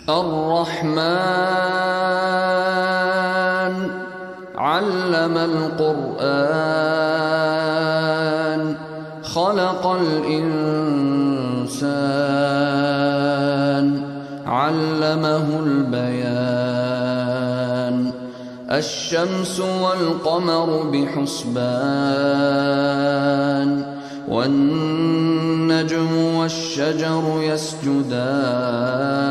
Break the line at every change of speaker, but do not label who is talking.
الرحمن علم القرآن خلق الإنسان علمه البيان الشمس والقمر بحسبان والنجم والشجر يسجدان